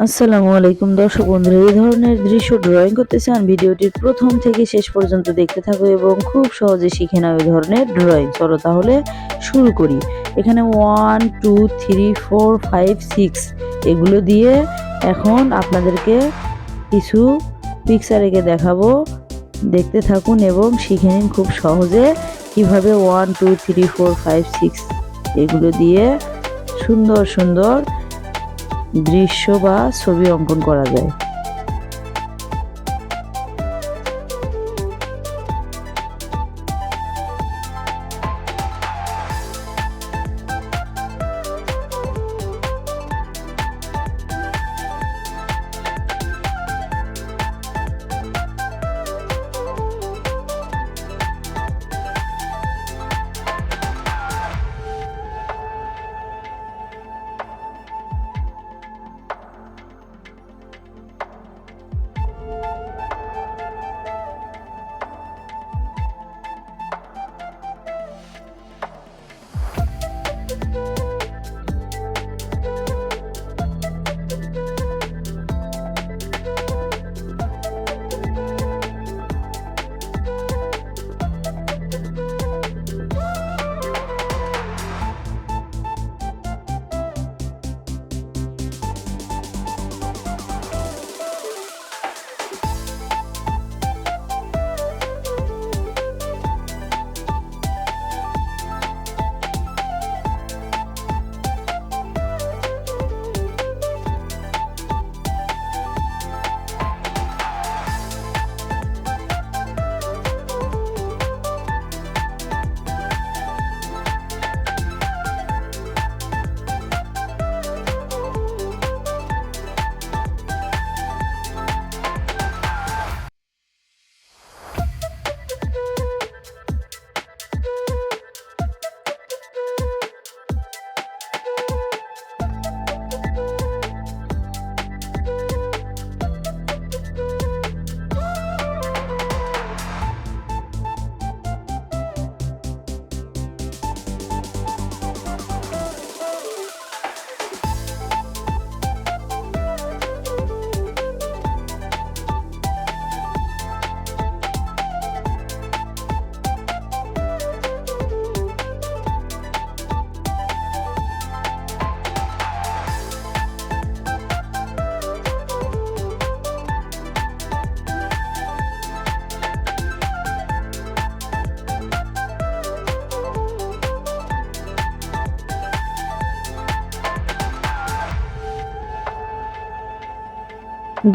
আসসালামু আলাইকুম দর্শক বন্ধুরা, এই ধরনের দৃশ্য ড্রয়িং করতে চান, ভিডিওটির প্রথম থেকে শেষ পর্যন্ত দেখতে থাকো এবং খুব সহজে শিখে নাও এই ধরনের ড্রয়িং। চলো তাহলে শুরু করি। এখানে 1 2 3 4 5 6 এগুলো দিয়ে এখন আপনাদেরকে কিছু পিকচার এঁকে দেখাবো। দেখতে থাকুন এবং শিখে নিন খুব সহজে কিভাবে 1 2 3 4 5 6 এগুলো দিয়ে সুন্দর সুন্দর দৃশ্য বা ছবি অঙ্কন করা যায়।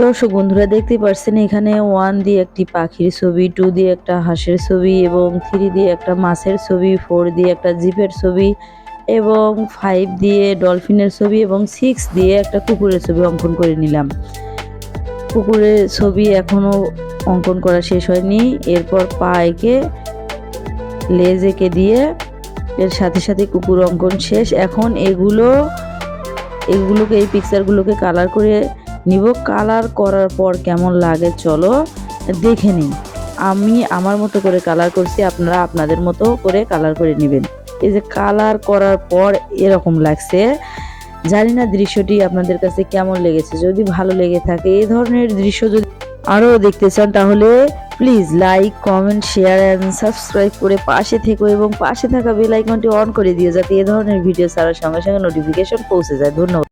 দর্শক বন্ধুরা দেখতে পাচ্ছেন এখানে 1 দিয়ে একটি পাখির ছবি, 2 দিয়ে একটা হাঁসের ছবি এবং 3 দিয়ে একটা মাছের ছবি, 4 দিয়ে একটা জিপের ছবি এবং 5 দিয়ে ডলফিনের ছবি এবং 6 দিয়ে একটা কুকুরের ছবি অঙ্কন করে নিলাম। কুকুরের ছবি এখনো অঙ্কন করা শেষ হয়নি। এরপর পা এঁকে লেজ এঁকে দিয়ে এর সাথে সাথে কুকুর অঙ্কন শেষ। এখন এগুলোকে এই পিকচারগুলোকে কালার করে নিব। কালার করার পর কেমন লাগে চলো দেখে নিন। আমি আমার মতো করে কালার করছি, আপনারা আপনাদের মতো করে কালার করে নেবেন। এই যে কালার করার পর এরকম লাগছে। জানি না দৃশ্যটি আপনাদের কাছে কেমন লেগেছে। যদি ভালো লেগে থাকে, এই ধরনের দৃশ্য যদি আরও দেখতে চান তাহলে please like, comment, share and subscribe করে পাশে থেকো এবং পাশে থাকা বেল আইকনটি অন করে দিও যাতে এ ধরনের ভিডিও ছাড়ার সঙ্গে সঙ্গে নোটিফিকেশন পৌঁছে যায়। ধন্যবাদ।